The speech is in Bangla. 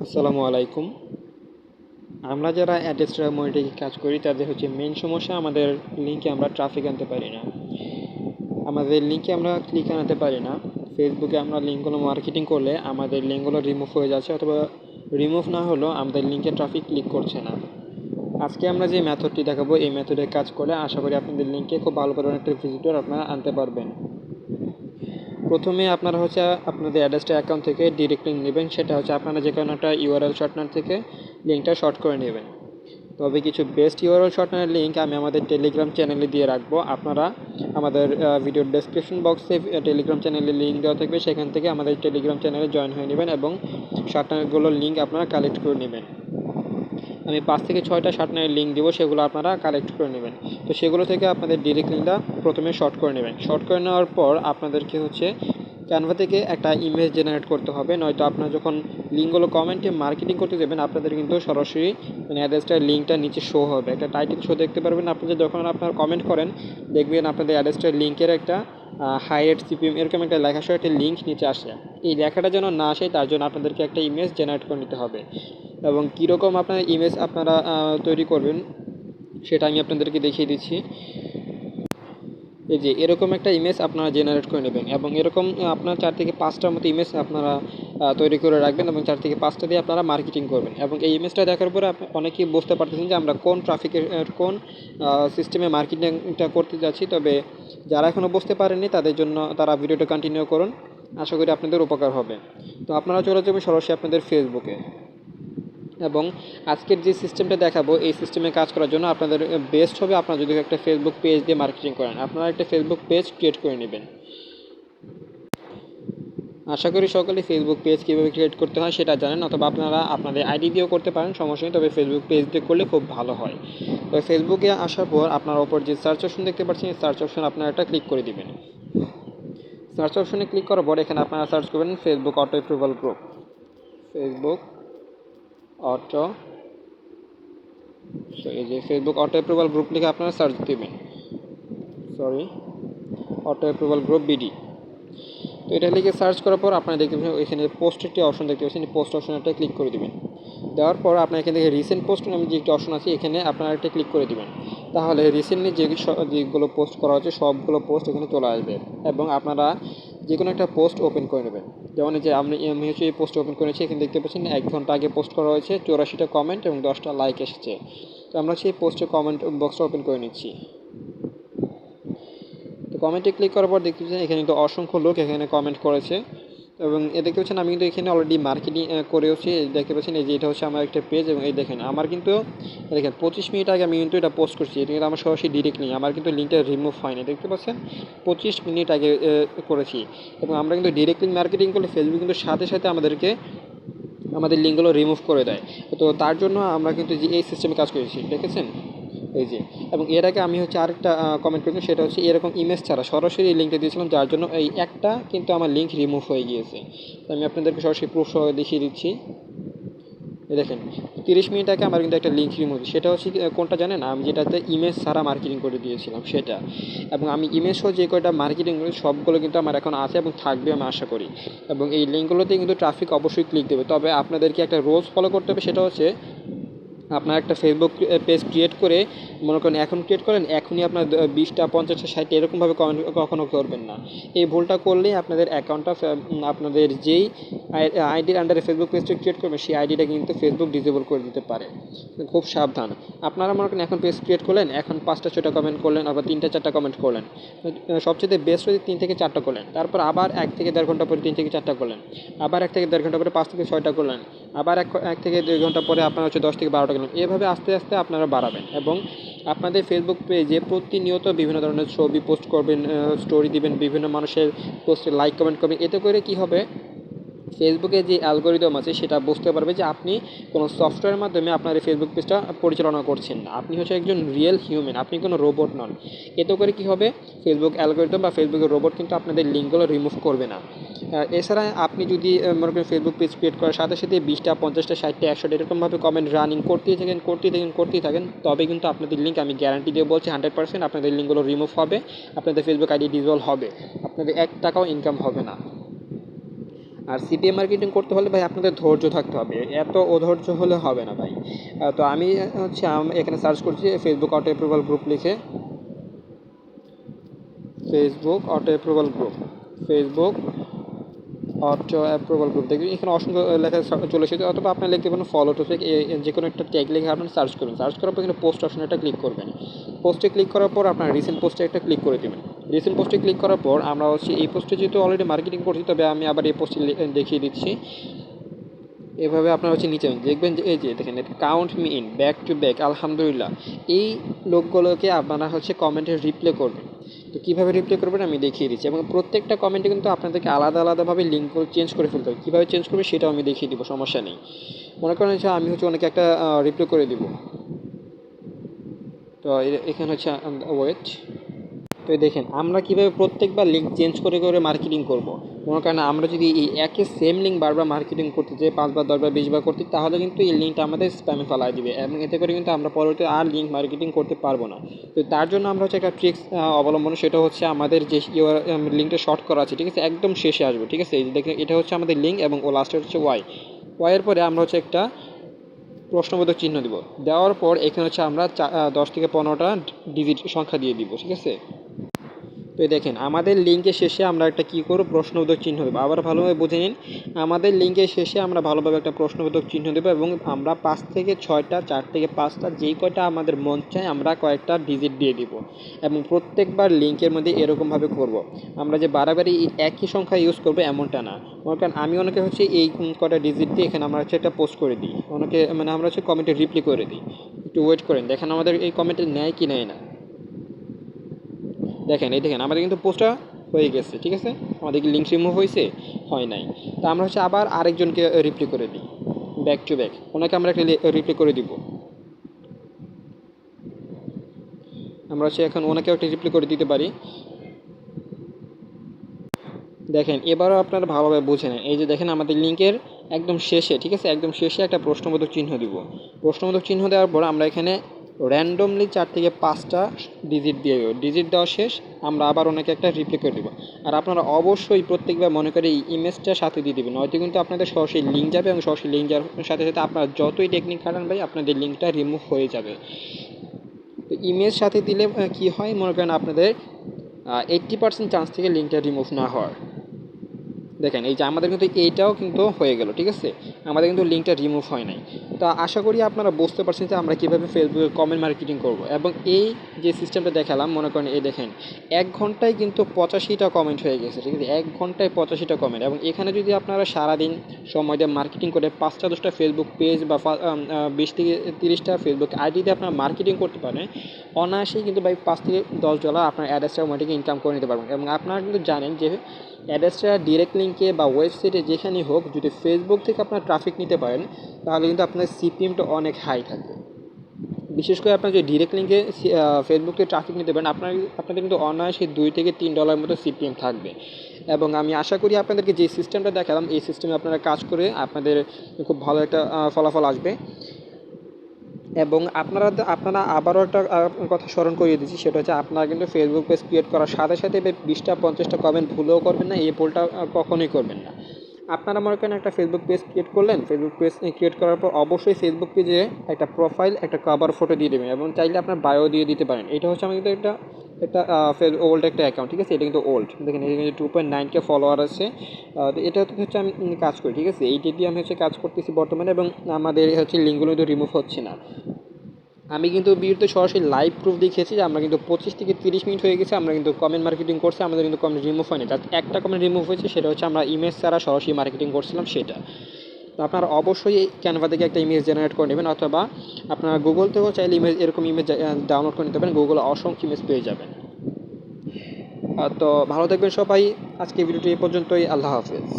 আসসালামু আলাইকুম। আমরা যারা অ্যাড্রেস মনিটরিং কাজ করি তাদের হচ্ছে মেইন সমস্যা আমাদের লিঙ্কে আমরা ট্রাফিক আনতে পারি না। আমাদের লিঙ্কে আমরা ক্লিক আনতে পারি না। ফেসবুকে আমরা লিঙ্কগুলো মার্কেটিং করলে আমাদের লিঙ্কগুলো রিমুভ হয়ে যাচ্ছে, অথবা রিমুভ না হলেও আমাদের লিঙ্কে ট্রাফিক ক্লিক করছে না। আজকে আমরা যে মেথডটি দেখাবো, এই মেথডে কাজ করলে আশা করি আপনাদের লিঙ্কে খুব ভালো পরিমাণে একটা ভিজিটর আপনারা আনতে পারবেন। প্রথমে আপনারা হচ্ছে আপনাদের অ্যাড্রেসটা অ্যাকাউন্ট থেকে ডিরেক্ট লিঙ্ক নেবেন। সেটা হচ্ছে আপনারা যে কোনো একটা ইউআরএল শর্টনার থেকে লিঙ্কটা শর্ট করে নেবেন। তবে কিছু বেস্ট ইউআরএল শর্টনারের লিঙ্ক আমি আমাদের টেলিগ্রাম চ্যানেলে দিয়ে রাখবো। আপনারা আমাদের ভিডিওর ডেসক্রিপশন বক্সে টেলিগ্রাম চ্যানেলের লিঙ্ক দেওয়া থাকবে, সেখান থেকে আমাদের টেলিগ্রাম চ্যানেলে জয়েন হয়ে নেবেন এবং শর্টনারগুলোর লিঙ্ক আপনারা কালেক্ট করে নেবেন। আমি 5 থেকে 6টা শর্টনারের লিঙ্ক দেবো, সেগুলো আপনারা কালেক্ট করে নেবেন। তো সেগুলো থেকে আপনাদের ডিরেক্ট লিঙ্কটা প্রথমে শর্ট করে নেবেন। শর্ট করে নেওয়ার পর আপনাদেরকে হচ্ছে ক্যানভা থেকে একটা ইমেজ জেনারেট করতে হবে, নয়তো আপনারা যখন লিঙ্কগুলো কমেন্টে মার্কেটিং করতে যাবেন আপনাদের কিন্তু সরাসরি অ্যাড্রেসটার লিঙ্কটা নিচে শো হবে, একটা টাইটেল শো দেখতে পারবেন। আপনাদের যখন আপনারা কমেন্ট করেন দেখবেন আপনাদের অ্যাড্রেসটার লিঙ্কের একটা হাই রেট সিপিএম এরকম একটা লেখা সহ একটা লিঙ্ক নিচে আসে। এই লেখাটা যেন না আসে তার জন্য আপনাদেরকে একটা ইমেজ জেনারেট করে নিতে হবে। এবং কীরকম আপনার ইমেজ আপনারা তৈরি করবেন সেটা আমি আপনাদেরকে দেখিয়ে দিচ্ছি। এই যে এরকম একটা ইমেজ আপনারা জেনারেট করে নেবেন এবং এরকম আপনার 4 থেকে 5টার মতো ইমেজ আপনারা তৈরি করে রাখবেন এবং 4 থেকে 5টা দিয়ে আপনারা মার্কেটিং করবেন। এবং এই ইমেজটা দেখার পরে অনেকেই বুঝতে পারতেছেন যে আমরা কোন ট্রাফিকের কোন সিস্টেমে মার্কেটিংটা করতে যাচ্ছি। তবে যারা এখনও বুঝতে পারেননি তাদের জন্য তারা ভিডিওটা কন্টিনিউ করুন, আশা করি আপনাদের উপকার হবে। তো আপনারা চলে যাবেন সরাসরি আপনাদের ফেসবুকে এবং আজকের যে সিস্টেমটা দেখাবো এই সিস্টেমে কাজ করার জন্য আপনাদের বেস্ট হবে আপনারা যদি একটা ফেসবুক পেজ দিয়ে মার্কেটিং করেন। আপনারা একটা ফেসবুক পেজ ক্রিয়েট করে নেবেন। আশা করি সকলে ফেসবুক পেজ কীভাবে ক্রিয়েট করতে হয় সেটা জানেন, অথবা আপনারা আপনাদের আইডি দিয়েও করতে পারেন, সমস্যা নেই। তবে ফেসবুক পেজ দিয়ে করলে খুব ভালো হয়। তবে ফেসবুকে আসার পর আপনার ওপর যে সার্চ অপশন দেখতে পাচ্ছেন, এই সার্চ অপশন আপনারা একটা ক্লিক করে দিবেন। সার্চ অপশনে ক্লিক করার পর এখানে আপনারা সার্চ করবেন Facebook auto approval group. Facebook auto এই যে ফেসবুক অটো অ্যাপ্রুভাল গ্রুপ লিখে আপনারা সার্চ দিবেন, অটো অ্যাপ্রুভাল গ্রুপ বিডি। তো এটা লিখে সার্চ করার পর আপনারা দেখতে পাচ্ছেন এখানে পোস্টের একটি অপশন দেখতে পাচ্ছেন, পোস্ট অপশনটা ক্লিক করে দিবেন। দেওয়ার পর আপনার এখান থেকে রিসেন্ট পোস্ট নামে যে একটি অপশন আছে এখানে আপনারা একটা ক্লিক করে দিবেন। তাহলে রিসেন্টলি যেগুলো পোস্ট করা হচ্ছে সবগুলো পোস্ট এখানে চলে আসবে এবং আপনারা যে কোনো একটা পোস্ট ওপেন করে নেবেন। যেমন যে আমি হচ্ছে এই পোস্ট ওপেন করেছি, এখানে দেখতে পাচ্ছেন 1 ঘন্টা আগে পোস্ট করা হয়েছে, 84টা কমেন্ট এবং 10টা লাইক এসেছে। তো আমরা সেই পোস্টের কমেন্ট বক্সটা ওপেন করে নিচ্ছি। তো কমেন্টে ক্লিক করার পর দেখতে পাচ্ছেন এখানে কিন্তু অসংখ্য লোক এখানে কমেন্ট করেছে এবং দেখতে পাচ্ছেন আমি কিন্তু এখানে অলরেডি মার্কেটিং করেওছি। দেখতে পাচ্ছেন এই যে এটা হচ্ছে আমার একটা পেজ এবং এই দেখেন আমার কিন্তু দেখেন 25 মিনিট আগে আমি কিন্তু এটা পোস্ট করছি। এটা কিন্তু আমার সরাসরি ডিরেক্ট লিঙ্ক, আমার কিন্তু লিঙ্কটা রিমুভ হয়নি। দেখতে পাচ্ছেন 25 মিনিট আগে করেছি। এবং আমরা কিন্তু ডিরেক্ট লিঙ্ক মার্কেটিং করলে ফেসবুক কিন্তু সাথে সাথে আমাদের লিঙ্কগুলো রিমুভ করে দেয়। তো তার জন্য আমরা কিন্তু যে এই সিস্টেমে কাজ করেছি দেখেছেন এই যে। এবং এর আগে আমি হচ্ছে আরেকটা কমেন্ট করেছি, সেটা হচ্ছে এরকম ইমেজ ছাড়া সরাসরি এই লিঙ্কটা দিয়েছিলাম, যার জন্য এই একটা কিন্তু আমার লিঙ্ক রিমুভ হয়ে গিয়েছে। তো আমি আপনাদেরকে সরাসরি প্রুফ সহ দেখিয়ে দিচ্ছি। দেখেন 30 মিনিট আগে আমার কিন্তু একটা লিঙ্ক রিমুভ, সেটা হচ্ছে কোনটা জানেন, আমি যেটাতে ইমেজ ছাড়া মার্কেটিং করে দিয়েছিলাম সেটা। এবং আমি ইমেজ সহ যে কয়টা মার্কেটিং করি সবগুলো কিন্তু আমার এখন আছে এবং থাকবে আমি আশা করি। এবং এই লিঙ্কগুলোতে কিন্তু ট্রাফিক অবশ্যই ক্লিক দেবে। তবে আপনাদেরকে একটা রুলস ফলো করতে হবে, সেটা হচ্ছে আপনার একটা ফেসবুক পেজ ক্রিয়েট করে মনে করেন এখন ক্রিয়েট করেন, এখনই আপনার 20টা 50টা 60টা এরকমভাবে কমেন্ট কখনও করবেন না। এই ভুলটা করলেই আপনাদের অ্যাকাউন্টটা আপনাদের যেই আইডির আন্ডারে ফেসবুক পেজটা ক্রিয়েট করবেন সেই আইডিটা কিন্তু ফেসবুক ডিসেবল করে দিতে পারে। খুব সাবধান। আপনারা মনে করেন এখন পেজ ক্রিয়েট করলেন, এখন 5টা 6টা কমেন্ট করলেন, আবার 3টা 4টা কমেন্ট করলেন। সবচেয়ে বেস্ট হচ্ছে 3 থেকে 4টা করলেন, তারপর আবার 1 থেকে 1.5 ঘন্টা পরে 3 থেকে 4টা করলেন, আবার 1 থেকে 1.5 ঘন্টা পরে 5 থেকে 6টা করলেন, আবার 1 থেকে 2 ঘন্টা পরে আপনার হচ্ছে 10 থেকে 12টা করলেন। এভাবে আস্তে আস্তে আপনারা বাড়াবেন এবং আপনাদের ফেসবুক পেজে প্রতিনিয়ত বিভিন্ন ধরনের ছবি পোস্ট করবেন, স্টোরি দিবেন, বিভিন্ন মানুষের পোস্টে লাইক কমেন্ট করবেন। এতে করে কি হবে, ফেসবুকে যে অ্যালগোরিদম আছে সেটা বুঝতে পারবে যে আপনি কোনো সফটওয়্যারের মাধ্যমে আপনার এই ফেসবুক পেজটা পরিচালনা করছেন না, আপনি হচ্ছে একজন রিয়েল হিউম্যান, আপনি কোনো রোবট নন। এতে করে কি হবে, ফেসবুক অ্যালগোরিদম বা ফেসবুকের রোবট কিন্তু আপনাদের লিঙ্কগুলো রিমুভ করবে না। এছাড়া আপনি যদি মনে করেন ফেসবুক পেজ ক্রিয়েট করার সাথে সাথে 20টা 50টা 60টা 100টা এরকমভাবে কমেন্ট রানিং করতেই থাকেন তবে কিন্তু আপনাদের লিঙ্ক আমি গ্যারান্টি দিয়ে বলছি 100% আপনাদের লিঙ্কগুলো রিমুভ হবে, আপনাদের ফেসবুক আইডি ডিসেবল হবে, আপনাদের 1 টাকাও ইনকাম হবে না। আর সিপিএম মার্কেটিং করতে হলে ভাই আপনাদের ধৈর্য থাকতে হবে, এত অধৈর্য হলে হবে না ভাই। তো আমি হচ্ছে এখানে সার্চ করছি ফেসবুক অটো অ্যাপ্রুভাল গ্রুপ লিখে, Facebook auto approval group, Facebook auto approval group দেখবেন এখানে অসংখ্য লেখা চলে এসেছে। অথবা আপনি লিখতে পারেন ফলো টু ফেক, যে কোনো একটা ট্যাগ লিখে আপনি সার্চ করবেন। সার্চ করার পর এখানে পোস্ট অপশন একটা ক্লিক করবেন। পোস্টে ক্লিক করার পর আপনার রিসেন্ট পোস্টে একটা ক্লিক করে দেবেন। রিসেন্ট পোস্টে ক্লিক করার পর আমরা হচ্ছে এই পোস্টে যেহেতু অলরেডি মার্কেটিং করছি, তবে আমি আবার এই পোস্টে দেখিয়ে দিচ্ছি। এভাবে আপনারা হচ্ছে নিচে দেখবেন যে এই যে দেখেন count me in, back to back, আলহামদুলিল্লাহ, এই লোকগুলোকে আপনারা হচ্ছে কমেন্টে রিপ্লাই করবেন। তো কীভাবে রিপ্লাই করবেন আমি দেখিয়ে দিচ্ছি, এবং প্রত্যেকটা কমেন্টে কিন্তু আপনাদেরকে আলাদা আলাদাভাবে লিঙ্ক চেঞ্জ করে ফেলতে হবে। কীভাবে চেঞ্জ করবে সেটাও আমি দেখিয়ে দিব, সমস্যা নেই। মনে করেন হচ্ছে আমি হচ্ছে অনেকে একটা রিপ্লাই করে দিব। তো এখানে হচ্ছে ওয়েট। তো দেখেন আমরা কীভাবে প্রত্যেকবার লিঙ্ক চেঞ্জ করে করে মার্কেটিং করব। মনে করেন আমরা যদি এই একই সেম লিঙ্ক বারবার মার্কেটিং করতে চাই, 5বার 10বার 20বার করতে, তাহলে কিন্তু এই লিঙ্কটা আমাদের স্প্যামে ফেলাই দিবে, এবং এতে করে কিন্তু আমরা পরবর্তীতে আর লিঙ্ক মার্কেটিং করতে পারবো না। তো তার জন্য আমরা হচ্ছে একটা ট্রিক্স অবলম্বন, সেটা হচ্ছে আমাদের যে লিঙ্কটা শর্ট করা আছে, ঠিক আছে, একদম শেষে আসবে, ঠিক আছে। এই দেখেন এটা হচ্ছে আমাদের লিঙ্ক, এবং ও লাস্টে হচ্ছে ওয়াইয়ের পরে আমরা হচ্ছে একটা প্রশ্নবোধক চিহ্ন দিব। দেওয়ার পর এখানে হচ্ছে আমরা 10 থেকে 15টা ডিজিট সংখ্যা দিয়ে দিব, ঠিক আছে। তো দেখেন আমাদের লিঙ্কের শেষে আমরা একটা কী করব, প্রশ্নবোধক চিহ্ন দেবো। আবার ভালোভাবে বুঝে নিন, আমাদের লিঙ্কের শেষে আমরা ভালোভাবে একটা প্রশ্নবোধক চিহ্ন দেবো, এবং আমরা 5 থেকে 6টা, 4 থেকে 5টা, যেই কয়টা আমাদের মন চায় আমরা কয়েকটা ডিজিট দিয়ে দিব। এবং প্রত্যেকবার লিঙ্কের মধ্যে এরকমভাবে করব। আমরা যে বারবারই একই সংখ্যা ইউজ করবো এমনটা না। কারণ আমি অনেকে হচ্ছে এই কয়টা ডিজিট দিয়ে এখানে আমরা হচ্ছে একটা পোস্ট করে দিই, অনেকে মানে আমরা হচ্ছে কমেন্টে রিপ্লাই করে দিই। একটু ওয়েট করেন, দেখেন আমাদের এই কমেন্টে নেয় কি নেয় না। দেখেন এই দেখেন আমাদের কিন্তু পোস্টটা হয়ে গেছে, ঠিক আছে। আমাদের কি লিঙ্ক রিমুভ হয়েছে? হয় নাই। তা আমরা হচ্ছে আবার আরেকজনকে রিপ্লাই করে দিই, ব্যাক টু ব্যাক, ওনাকে আমরা একটা রিপ্লাই করে দিব। আমরা হচ্ছে এখন ওনাকেও একটা রিপ্লাই করে দিতে পারি। দেখেন এবারও আপনারা ভালোভাবে বুঝে নেন, এই যে দেখেন আমাদের লিঙ্কের একদম শেষে, ঠিক আছে, একদম শেষে একটা প্রশ্নবোধক চিহ্ন দিব। প্রশ্নবোধক চিহ্ন দেওয়ার পর আমরা এখানে র্যান্ডমলি 4 থেকে 5টা ডিজিট দিয়ে দেবো। ডিজিট দেওয়া শেষ, আমরা আবার ওনাকে একটা রিপ্লাই করে দেবো। আর আপনারা অবশ্যই প্রত্যেকবার মনে করে এই ইমেজটা সাথে দিয়ে দেবেন, নয়তো কিন্তু আপনাদের সরাসরি লিঙ্ক যাবে, এবং সরাসরি লিঙ্ক যাওয়ার সাথে সাথে আপনারা যতই টেকনিক খাটান ভাই আপনাদের লিঙ্কটা রিমুভ হয়ে যাবে। তো ইমেজ সাথে দিলে কি হয়, মনে করেন আপনাদের 80% চান্স থেকে লিঙ্কটা রিমুভ না হওয়ার। দেখেন এই যে আমাদের কিন্তু এইটাও কিন্তু হয়ে গেল, ঠিক আছে, আমাদের কিন্তু লিঙ্কটা রিমুভ হয় নাই। তো আশা করি আপনারা বুঝতে পারছেন যে আমরা কীভাবে ফেসবুকে কমেন্ট মার্কেটিং করব। এবং এই যে সিস্টেমটা দেখালাম, মনে করেন এই দেখেন 1 ঘন্টায় কিন্তু 85টা কমেন্ট হয়ে গেছে, ঠিক আছে, 1 ঘন্টায় 85টা কমেন্ট। এবং এখানে যদি আপনারা সারাদিন সময় দিয়ে মার্কেটিং করে 5টা 10টা ফেসবুক পেজ বা 20 থেকে 30টা ফেসবুক আইডি দিয়ে আপনারা মার্কেটিং করতে পারেন, অনায়াসেই কিন্তু ভাই $5 থেকে $10 আপনার অ্যাড্রেসটা অটোমেটিক ইনকাম করে নিতে পারবেন। এবং আপনারা কিন্তু জানেন যে অ্যাড্রেসটা ডিরেক্ট লিঙ্কে বা ওয়েবসাইটে যেখানেই হোক, যদি ফেসবুক থেকে আপনার ট্রাফিক নিতে পারেন, তাহলে কিন্তু আপনার সিপিএমটা অনেক হাই থাকে। বিশেষ করে আপনার যদি ডিরেক্ট লিঙ্কে ফেসবুকে ট্রাফিক নিতে পারেন, আপনাদের কিন্তু অনায়াসে $2 থেকে $3 মতো সিপিএম থাকবে। এবং আমি আশা করি আপনাদেরকে যে সিস্টেমটা দেখালাম, এই সিস্টেমে আপনারা কাজ করে আপনাদের খুব ভালো একটা ফলাফল আসবে। এবং আপনারা আবারও একটা কথা স্মরণ করিয়ে দিচ্ছি, সেটা হচ্ছে আপনারা কিন্তু ফেসবুক পেজ ক্রিয়েট করার সাথে সাথে 20টা 50টা কমেন্ট ভুলেও করবেন না, এই ভুলটা কখনোই করবেন না। আপনারা মনে করেন একটা ফেসবুক পেজ ক্রিয়েট করলেন, ফেসবুক পেজ ক্রিয়েট করার পর অবশ্যই ফেসবুক পেজে একটা প্রোফাইল, একটা কভার ফটো দিয়ে দেবেন, এবং চাইলে আপনার বায়ো দিয়ে দিতে পারেন। এটা হচ্ছে আমাদের একটা ওল্ড একটা অ্যাকাউন্ট, ঠিক আছে, এটা কিন্তু ওল্ড। দেখেন এখানে 2.9K ফলোয়ার আছে। তো এটা হচ্ছে আমি কাজ করি, ঠিক আছে, এইটা দিয়ে আমি হচ্ছে কাজ করতেছি বর্তমানে, এবং আমাদের হচ্ছে লিঙ্কগুলো তো রিমুভ হচ্ছে না। আমি কিন্তু ভিডিওতে সরাসরি লাইভ প্রুফ দেখিয়েছি যে আমরা কিন্তু 25 থেকে 30 মিনিট হয়ে গেছে, আমরা কিন্তু কমেন্ট মার্কেটিং করছি, আমাদের কিন্তু কমেন্ট রিমুভ হয়নি। জাস্ট একটা কমেন্ট রিমুভ হয়েছে, সেটা হচ্ছে আমরা ইমেজ ছাড়া সরাসরি মার্কেটিং করছিলাম সেটা। তো আপনারা অবশ্যই ক্যানভা থেকে একটা ইমেজ জেনারেট করে নেবেন, অথবা আপনারা গুগল থেকেও চাইলে এরকম ইমেজ ডাউনলোড করে নিতে পারেন, গুগলে অসংখ্য ইমেজ পেয়ে যাবেন। তো ভালো থাকবেন সবাই, আজকে ভিডিওটি এই পর্যন্তই, আল্লাহ হাফেজ।